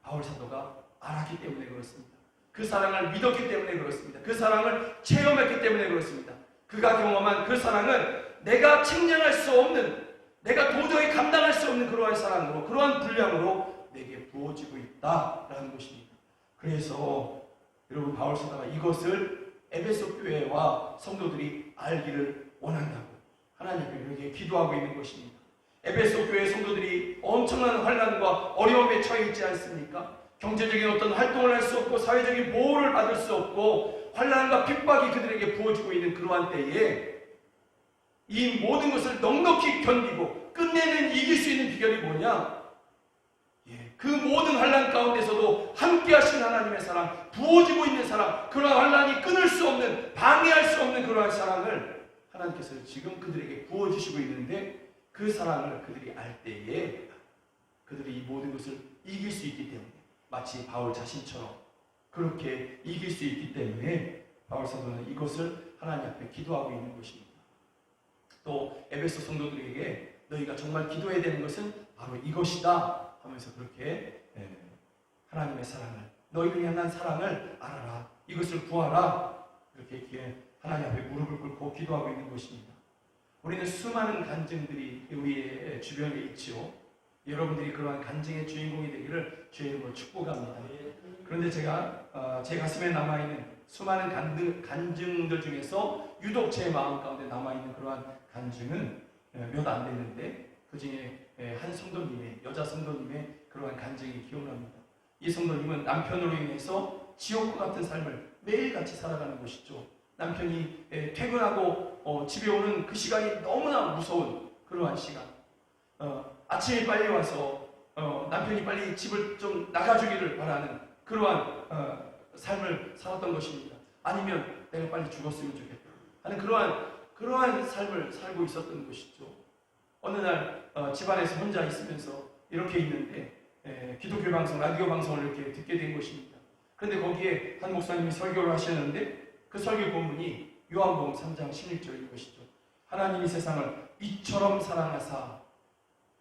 바울 사도가 알았기 때문에 그렇습니다. 그 사랑을 믿었기 때문에 그렇습니다. 그 사랑을 체험했기 때문에 그렇습니다. 그가 경험한 그 사랑은 내가 측량할 수 없는, 내가 도저히 감당할 수 없는 그러한 사랑으로, 그러한 분량으로 내게 부어지고 있다라는 것입니다. 그래서 여러분, 바울 사도가 이것을 에베소 교회와 성도들이 알기를 원한다고 하나님께 기도하고 있는 것입니다. 에베소 교회 성도들이 엄청난 환난과 어려움에 처해 있지 않습니까? 경제적인 어떤 활동을 할 수 없고 사회적인 보호를 받을 수 없고 환난과 핍박이 그들에게 부어지고 있는 그러한 때에 이 모든 것을 넉넉히 견디고 끝내는 이길 수 있는 비결이 뭐냐? 그 모든 환난 가운데서도 함께 하신 하나님의 사랑, 부어지고 있는 사랑, 그러한 환난이 끊을 수 없는, 방해할 수 없는 그러한 사랑을 하나님께서 지금 그들에게 부어주시고 있는데, 그 사랑을 그들이 알 때에 그들이 이 모든 것을 이길 수 있기 때문에, 마치 바울 자신처럼 그렇게 이길 수 있기 때문에 바울 사도는 이것을 하나님 앞에 기도하고 있는 것입니다. 또 에베소 성도들에게 너희가 정말 기도해야 되는 것은 바로 이것이다 하면서 그렇게 하나님의 사랑을, 너희를 향한 사랑을 알아라, 이것을 구하라, 이렇게 하나님 앞에 무릎을 꿇고 기도하고 있는 것입니다. 우리는 수많은 간증들이 우리의 주변에 있지요. 여러분들이 그러한 간증의 주인공이 되기를 주의 이름으로 축복합니다. 그런데 제가 제 가슴에 남아있는 수많은 간증들 중에서 유독 제 마음 가운데 남아있는 그러한 간증은 몇 안 됐는데 그 중에 한 성도님의, 여자 성도님의 그러한 간증이 기억납니다. 이 성도님은 남편으로 인해서 지옥과 같은 삶을 매일같이 살아가는 것이죠. 남편이 퇴근하고 집에 오는 그 시간이 너무나 무서운 그러한 시간. 아침에 빨리 와서 남편이 빨리 집을 좀 나가주기를 바라는 그러한 삶을 살았던 것입니다. 아니면 내가 빨리 죽었으면 좋겠다 하는 그러한 삶을 살고 있었던 것이죠. 어느 날 집안에서 혼자 있으면서 이렇게 있는데 기독교 방송, 라디오 방송을 이렇게 듣게 된 것입니다. 그런데 거기에 한 목사님이 설교를 하셨는데 그 설교 본문이 요한복음 3장 16절인 것이죠. 하나님이 세상을 이처럼 사랑하사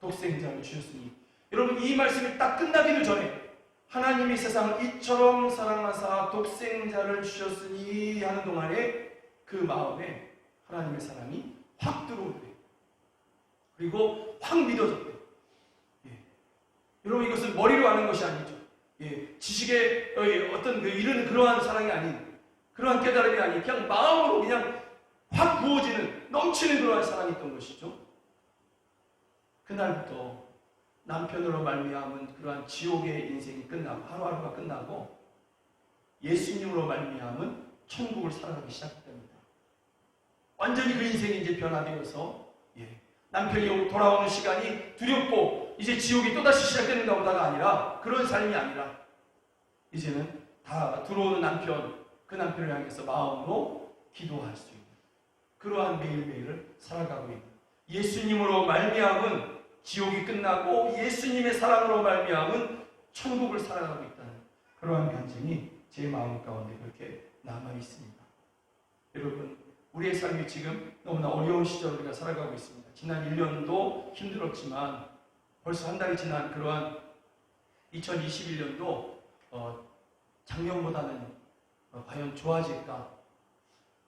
독생자를 주셨으니, 여러분 이 말씀이 딱 끝나기도 전에 하나님이 세상을 이처럼 사랑하사 독생자를 주셨으니 하는 동안에 그 마음에 하나님의 사랑이 확 들어오더래요. 그리고 확 믿어졌대요. 여러분 이것은 머리로 아는 것이 아니죠. 지식의 어떤 이런 그러한 사랑이 아닌, 그러한 깨달음이 아닌, 그냥 마음으로 그냥 확 부어지는 넘치는 그러한 사랑이 있던 것이죠. 그날부터 남편으로 말미암은 그러한 지옥의 인생이 끝나고 하루하루가 끝나고 예수님으로 말미암은 천국을 살아가기 시작합니다. 완전히 그 인생이 이제 변화되어서 남편이 돌아오는 시간이 두렵고 이제 지옥이 또다시 시작되는가 보다가 아니라, 그런 삶이 아니라 이제는 다 들어오는 남편, 그 남편을 향해서 마음으로 기도할 수 있는 그러한 매일매일을 살아가고 있는, 예수님으로 말미암은 지옥이 끝나고 예수님의 사랑으로 말미암은 천국을 살아가고 있다는 그러한 간증이 제 마음 가운데 그렇게 남아 있습니다. 여러분, 우리의 삶이 지금 너무나 어려운 시절을 우리가 살아가고 있습니다. 지난 1년도 힘들었지만 벌써 한 달이 지난 그러한 2021년도 작년보다는 과연 좋아질까?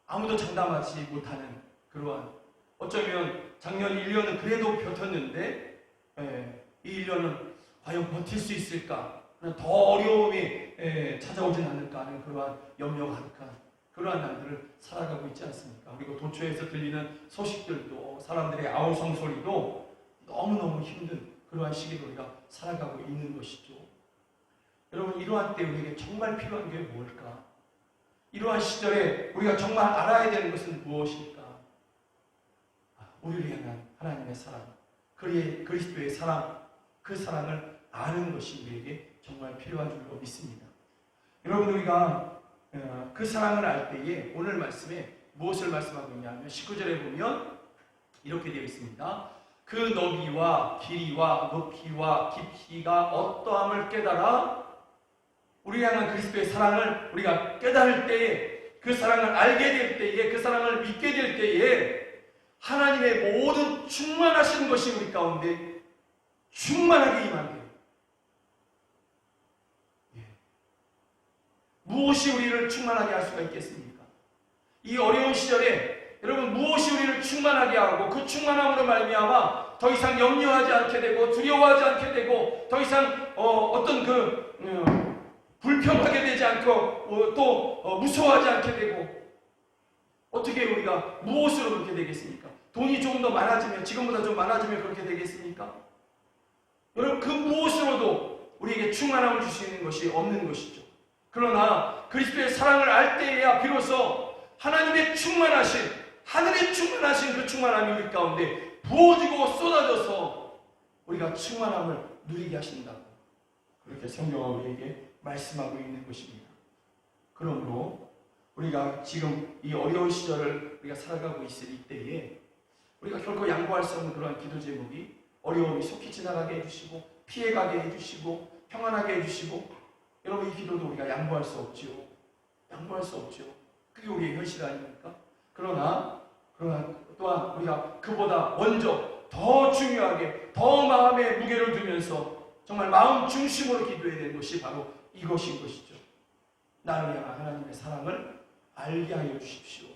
아무도 장담하지 못하는 그러한, 어쩌면 작년 1년은 그래도 버텼는데 이 1년은 과연 버틸 수 있을까? 더 어려움이 찾아오진 않을까 하는 그러한 염려가 가득한 그러한 날들을 살아가고 있지 않습니까? 그리고 도처에서 들리는 소식들도, 사람들의 아우성 소리도 너무너무 힘든 그러한 시기를 우리가 살아가고 있는 것이죠. 여러분, 이러한 때 우리에게 정말 필요한 게 뭘까? 이러한 시절에 우리가 정말 알아야 되는 것은 무엇일까? 우리를 향한 하나님의 사랑, 그리스도의 사랑, 그 사랑을 아는 것이 우리에게 정말 필요한 줄로 믿습니다. 여러분, 우리가 그 사랑을 알 때에 오늘 말씀에 무엇을 말씀하고 있냐면 19절에 보면 이렇게 되어 있습니다. 그 너비와 길이와 높이와 깊이가 어떠함을 깨달아, 우리 향한 그리스도의 사랑을 우리가 깨달을 때에, 그 사랑을 알게 될 때에, 그 사랑을 믿게 될 때에 하나님의 모든 충만하신 것이 우리 가운데 충만하게 임하게. 무엇이 우리를 충만하게 할 수가 있겠습니까? 이 어려운 시절에 여러분, 무엇이 우리를 충만하게 하고 그 충만함으로 말미암아 더 이상 염려하지 않게 되고 두려워하지 않게 되고 더 이상 어떤 불평하게 되지 않고 또 무서워하지 않게 되고, 어떻게 우리가 무엇으로 그렇게 되겠습니까? 돈이 조금 더 많아지면, 지금보다 좀 많아지면 그렇게 되겠습니까? 여러분, 그 무엇으로도 우리에게 충만함을 줄 수 있는 것이 없는 것이죠. 그러나 그리스도의 사랑을 알 때에야 비로소 하나님의 충만하신, 하늘의 충만하신 그 충만함이 우리 가운데 부어지고 쏟아져서 우리가 충만함을 누리게 하신다고, 그렇게 성경은 우리에게 말씀하고 있는 것입니다. 그러므로 우리가 지금 이 어려운 시절을 우리가 살아가고 있을 이때에 우리가 결코 양보할 수 없는 그러한 기도 제목이, 어려움이 속히 지나가게 해주시고 피해가게 해주시고 평안하게 해주시고, 여러분, 이 기도도 우리가 양보할 수 없지요. 양보할 수 없죠. 그게 우리의 현실 아닙니까? 그러나 또한 우리가 그보다 먼저 더 중요하게, 더 마음에 무게를 두면서 정말 마음 중심으로 기도해야 되는 것이 바로 이것인 것이죠. 나를 향한 하나님의 사랑을 알게 하여 주십시오.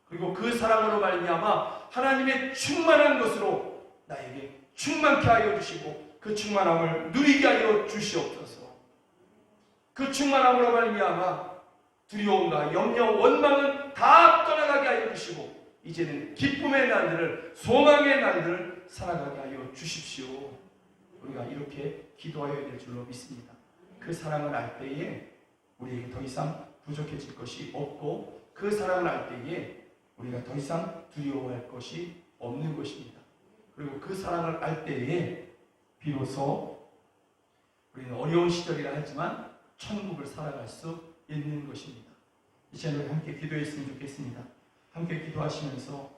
그리고 그 사랑으로 말미암아 하나님의 충만한 것으로 나에게 충만케 하여 주시고 그 충만함을 누리게 하여 주시옵소서. 그 충만함으로 말미암아 두려움과 염려, 원망은 다 떠나가게 하여 주시고 이제는 기쁨의 날들을, 소망의 날들을 살아가게 하여 주십시오. 우리가 이렇게 기도하여야 될 줄로 믿습니다. 그 사랑을 알 때에 우리에게 더 이상 부족해질 것이 없고 그 사랑을 알 때에 우리가 더 이상 두려워할 것이 없는 것입니다. 그리고 그 사랑을 알 때에 비로소 우리는 어려운 시절이라 하지만 천국을 살아갈 수 있는 것입니다. 이 시간에 함께 기도했으면 좋겠습니다. 함께 기도하시면서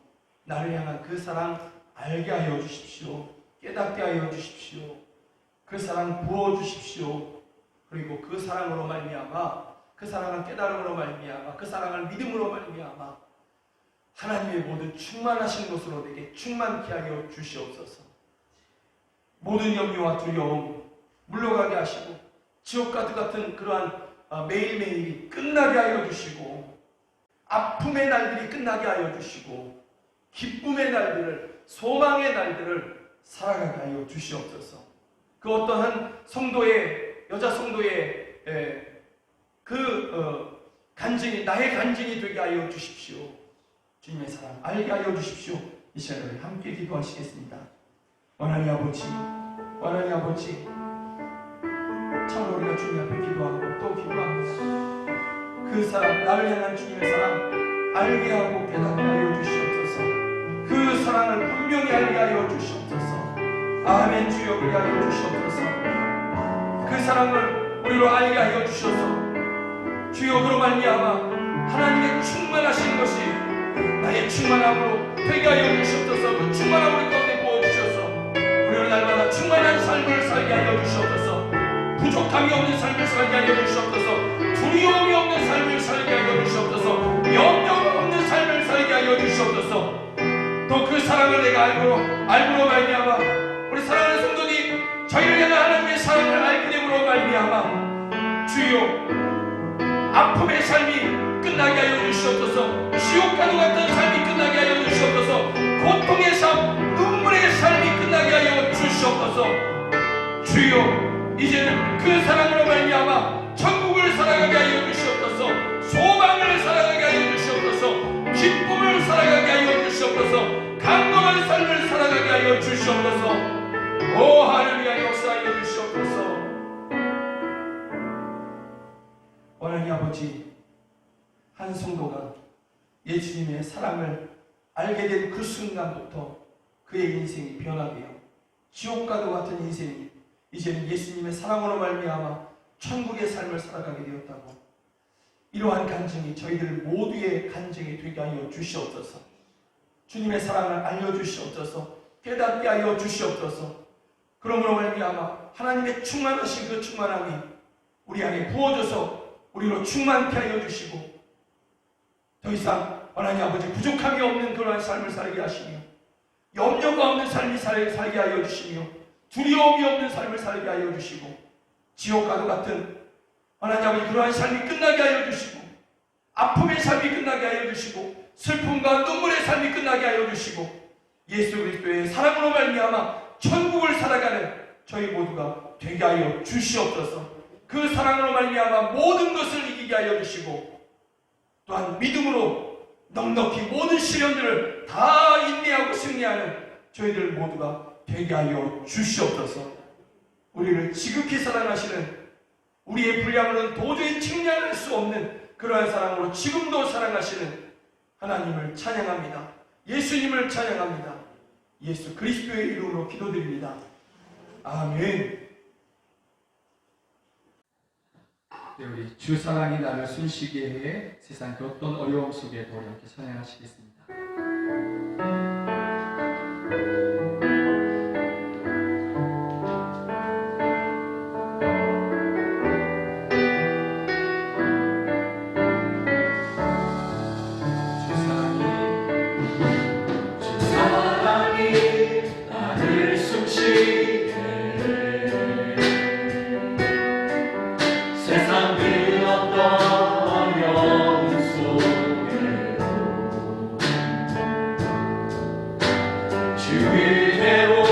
나를 향한 그 사랑 알게 하여 주십시오. 깨닫게 하여 주십시오. 그 사랑 부어주십시오. 그리고 그 사랑으로 말미암아, 그 사랑을 깨달음으로 말미암아, 그 사랑을 믿음으로 말미암아 하나님의 모든 충만하신 것으로 내게 충만케 하여 주시옵소서. 모든 염려와 두려움 물러가게 하시고 지옥과 같은 그러한 매일매일이 끝나게 하여 주시고 아픔의 날들이 끝나게 하여 주시고 기쁨의 날들을, 소망의 날들을 살아가게 하여 주시옵소서. 그 어떠한 성도의, 여자 성도의 간증이 나의 간증이 되게 하여 주십시오. 주님의 사랑 알게 하여 주십시오. 이 시간에 함께 기도하시겠습니다. 하나님 아버지, 하나님 아버지, 참으로 우리가 주님 앞에 기도하고 또 기도합니다. 그 사랑, 나를 향한 주님의 사랑 알게 하고 깨닫게 하여 주시옵소서. 그 사랑을 분명히 알게 하여 주시옵소서. 아멘. 주여 그리 하여 주시옵소서. 그 사랑을 우리로 알게 하여 주셔서 주여 그로 말미암아 하나님의 충만하신 것이 나의 충만함으로 되게 하여 주시옵소서. 그 충만함을 우리 가운데 부어주셔서 우리를 날마다 충만한 삶을 살게 하여 주시옵소서. 부족함이 없는 삶을 살게 하여 주시옵소서. 두려움이 없는 삶을 살게 하여 주시옵소서. 염려가 없는 삶을 살게 하여 주시옵소서. 또 그 사랑을 내가 알므로 말미암아 우리 사랑하는 성도님 저희를 향한 하나님의 사랑을 알게 됨으로 말미암아 주여 아픔의 삶이 끝나게 하여 주시옵소서. 지옥과도 같은 삶이 끝나게 하여 주시옵소서. 고통의 삶, 눈물의 삶이 끝나게 하여 주시옵소서. 주여 이제는 그 사랑으로 말미암아 천국을 살아가게 하여 주시옵소서. 소망을 살아가게 하여 주시옵소서. 기쁨을 살아가게 하여 주시옵소서. 강건한 삶을 살아가게 하여 주시옵소서. 오 하나님의 역사하여 주시옵소서. 하나님 아버지, 한 성도가 예수님의 사랑을 알게 된 그 순간부터 그의 인생이 변화되어 지옥과도 같은 인생이 이제는 예수님의 사랑으로 말미암아 천국의 삶을 살아가게 되었다고, 이러한 간증이 저희들 모두의 간증이 되게 하여 주시옵소서. 주님의 사랑을 알려주시옵소서. 깨닫게 하여 주시옵소서. 그러므로 말미암아 하나님의 충만하신 그 충만함이 우리 안에 부어져서 우리로 충만케 하여 주시고 더 이상 하나님 아버지 부족함이 없는 그러한 삶을 살게 하시며 염려가 없는 삶을 살게 하여 주시며 두려움이 없는 삶을 살게 하여 주시고 지옥과도 같은 하나님 아버지 그러한 삶이 끝나게 하여 주시고 아픔의 삶이 끝나게 하여 주시고 슬픔과 눈물의 삶이 끝나게 하여 주시고 예수 그리스도의 사랑으로 말미암아 천국을 살아가는 저희 모두가 되게 하여 주시옵소서. 그 사랑으로 말미암아 모든 것을 이기게 하여 주시고 또한 믿음으로 넉넉히 모든 시련들을 다 인내하고 승리하는 저희들 모두가 되게 하여 주시옵소서. 우리를 지극히 사랑하시는 우리의 분량으로는 도저히 측량할 수 없는 그러한 사랑으로 지금도 사랑하시는 하나님을 찬양합니다. 예수님을 찬양합니다. 예수 그리스도의 이름으로 기도드립니다. 아멘. 네, 우리 주 사랑이 나를 숨쉬게 해 세상 그 어떤 어려움 속에도 우리 함께 찬양하시겠습니다. 주의대로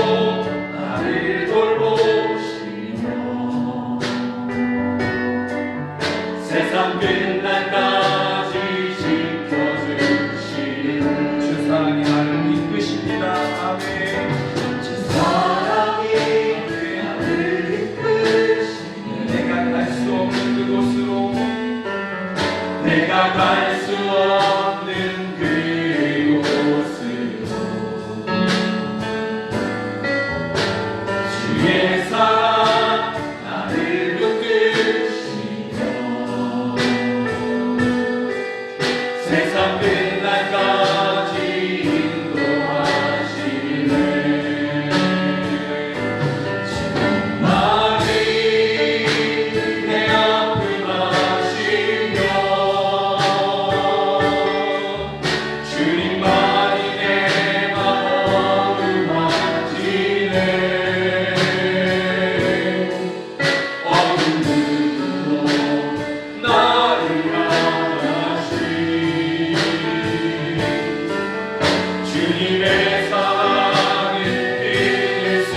주님의 사랑은 잊을 수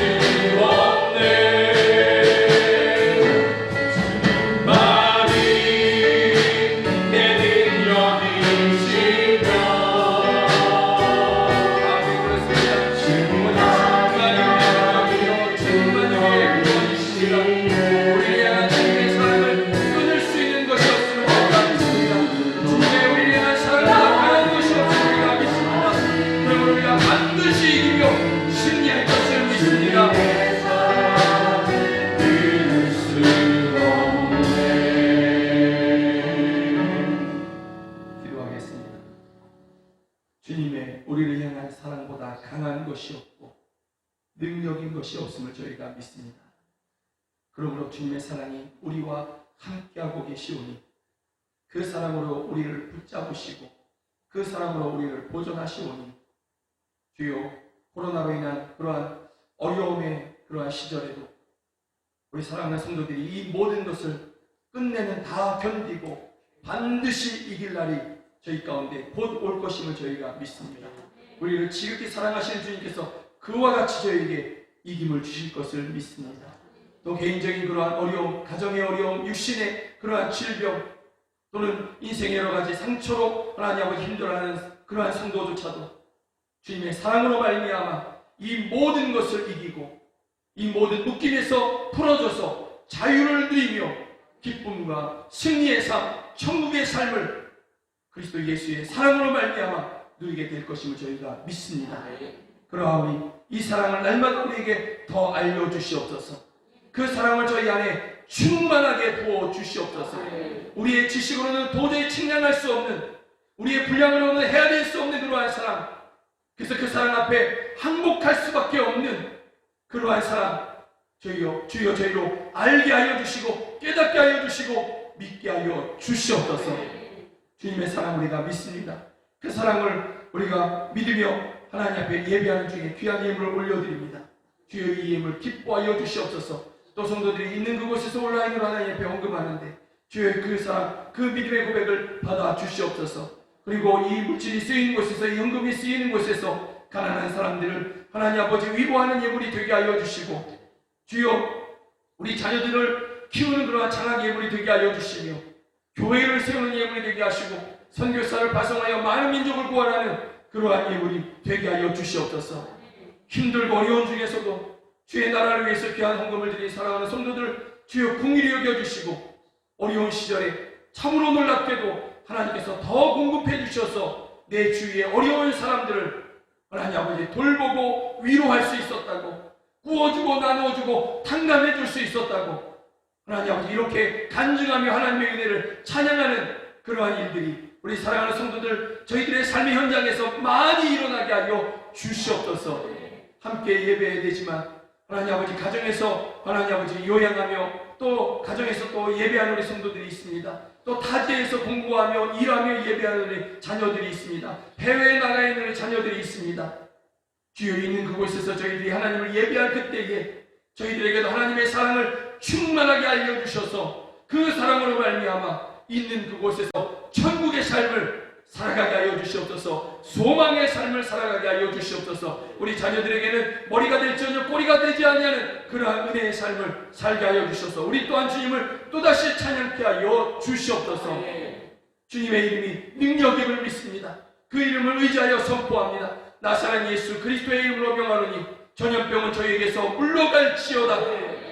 없네. 주님만이 내 능력이시며 우리의 하나님의 사랑을 끊을 수 있는 것이 없음을 우리가 믿습니다. 주님의 우리의 사랑보다 강한 것이 없음을 우리가 믿습니다. 그러므로 우리가 반드시 이기며 승리할 것을 믿습니다. 기도하겠습니다. 주님의 우리를 향한 사랑보다 강한 것이 없고 능력인 것이 없음을 저희가 믿습니다. 그러므로 주님의 사랑이 우리와 함께하고 계시오니 그 사랑으로 우리를 붙잡으시고 그 사랑으로 우리를 보존하시오니 주여, 코로나로 인한 그러한 어려움의 그러한 시절에도 우리 사랑하는 성도들이 이 모든 것을 끝내는 다 견디고 반드시 이길 날이 저희 가운데 곧 올 것임을 저희가 믿습니다. 우리를 지극히 사랑하시는 주님께서 그와 같이 저희에게 이김을 주실 것을 믿습니다. 또 개인적인 그러한 어려움, 가정의 어려움, 육신의 그러한 질병 또는 인생의 여러 가지 상처로 하나님 아버지 힘들어하는 그러한 성도조차도 주님의 사랑으로 말미암아 이 모든 것을 이기고 이 모든 묶임에서 풀어져서 자유를 누리며 기쁨과 승리의 삶, 천국의 삶을 그리스도 예수의 사랑으로 말미암아 누리게 될 것임을 저희가 믿습니다. 그러하오니 이 사랑을 날마다 우리에게 더 알려주시옵소서. 그 사랑을 저희 안에 충만하게 부어주시옵소서. 우리의 지식으로는 도저히 측량할 수 없는, 우리의 분량으로는 해야 될 수 없는 그러한 사랑, 그래서 그 사랑 앞에 항복할 수밖에 없는 그러한 사랑, 주여 저희로 알게 하여 주시고 깨닫게 하여 주시고 믿게 하여 주시옵소서. 주님의 사랑 우리가 믿습니다. 그 사랑을 우리가 믿으며 하나님 앞에 예배하는 중에 귀한 예물을 올려드립니다. 주여 이 예물 기뻐하여 주시옵소서. 또 성도들이 있는 그곳에서 온라인으로 하나님 앞에 헌금하는데 주여 그 사랑, 그 믿음의 고백을 받아 주시옵소서. 그리고 이 물질이 쓰이는 곳에서, 이 헌금이 쓰이는 곳에서 가난한 사람들을 하나님 아버지 위로하는 예물이 되게 하여 주시고, 주여 우리 자녀들을 키우는 그러한 장학 예물이 되게 하여 주시며, 교회를 세우는 예물이 되게 하시고, 선교사를 파송하여 많은 민족을 구원하는 그러한 예물이 되게 하여 주시옵소서. 힘들고 어려운 중에서도 주의 나라를 위해서 귀한 헌금을 드린 사랑하는 성도들 주여 긍휼히 여겨주시고, 어려운 시절에 참으로 놀랍게도 하나님께서 더 공급해 주셔서 내 주위의 어려운 사람들을 하나님 아버지 돌보고 위로할 수 있었다고, 구워주고 나누어주고 탕감해 줄 수 있었다고, 하나님 아버지 이렇게 간증하며 하나님의 은혜를 찬양하는 그러한 일들이 우리 사랑하는 성도들 저희들의 삶의 현장에서 많이 일어나게 하여 주시옵소서. 함께 예배해야 되지만 하나님 아버지 가정에서 하나님 아버지 요양하며 또 가정에서 또 예배하는 우리 성도들이 있습니다. 또 타지에서 공부하며 일하며 예배하는 우리 자녀들이 있습니다. 해외에 나가 있는 우리 자녀들이 있습니다. 주여 있는 그곳에서 저희들이 하나님을 예배할 그때에 저희들에게도 하나님의 사랑을 충만하게 알려주셔서 그 사랑으로 말미암아 있는 그곳에서 천국의 삶을 살아가게 하여 주시옵소서. 소망의 삶을 살아가게 하여 주시옵소서. 우리 자녀들에게는 머리가 될지언정 꼬리가 되지 아니하는 그러한 은혜의 삶을 살게 하여 주셔서 우리 또한 주님을 또다시 찬양케 하여 주시옵소서. 주님의 이름이 능력임을 믿습니다. 그 이름을 의지하여 선포합니다. 나사렛 예수 그리스도의 이름으로 명하노니 전염병은 저희에게서 물러갈지어다.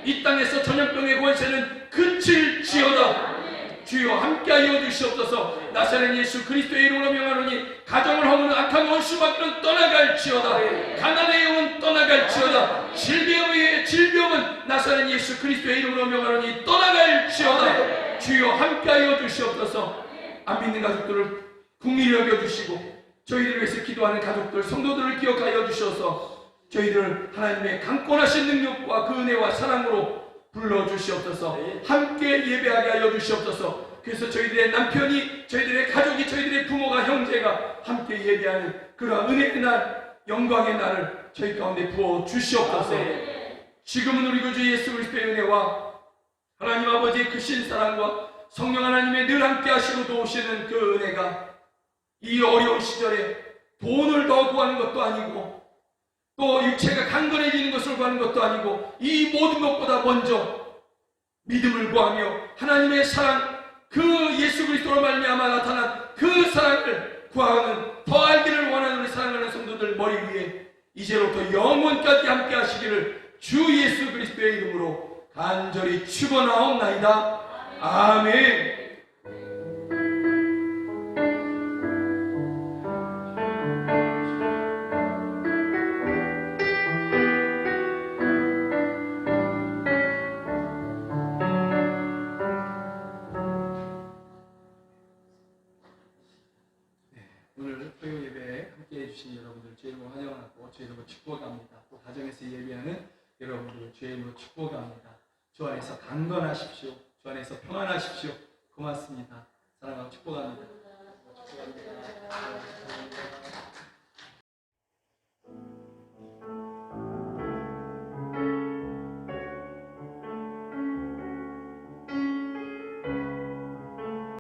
이 땅에서 전염병의 권세는 그칠지어다. 주여 함께하여 주시옵소서. 나사렛 예수 그리스도의 이름으로 명하노니 가정을 허무는 악한 원수밖은 떠나갈지어다. 가난의 영은 떠나갈지어다. 질병은 나사렛 예수 그리스도의 이름으로 명하노니 떠나갈지어다. 주여 함께하여 주시옵소서. 안 믿는 가족들을 긍휼히 여겨주시고 저희들을 위해서 기도하는 가족들 성도들을 기억하여 주셔서 저희들을 하나님의 강권하신 능력과 그 은혜와 사랑으로 불러주시옵소서. 함께 예배하게 하여 주시옵소서. 그래서 저희들의 남편이, 저희들의 가족이, 저희들의 부모가, 형제가 함께 예배하는 그러한 은혜의 날, 영광의 날을 저희 가운데 부어 주시옵소서. 지금은 우리 구주 예수 그리스도의 은혜와 하나님 아버지의 크신 사랑과 성령 하나님의 늘 함께 하시고 도우시는 그 은혜가 이 어려운 시절에 돈을 더 더 구하는 것도 아니고 또 육체가 강건해지는 것을 구하는 것도 아니고 이 모든 것보다 먼저 믿음을 구하며 하나님의 사랑, 그 예수 그리스도로 말미암아 나타난 그 사랑을 구하는, 더 알기를 원하는 우리 사랑하는 성도들 머리 위에 이제로부터 영원까지 함께 하시기를 주 예수 그리스도의 이름으로 간절히 축원하옵나이다. 아멘. 오늘 토요 예배에 함께 해주신 여러분들 주의 이름으로 환영하고 주의 이름으로 축복합니다. 또 가정에서 예배하는 여러분들 주의 이름으로 축복합니다. 주 안에서 강건하십시오. 주 안에서 평안하십시오. 고맙습니다. 사랑하고 축복합니다.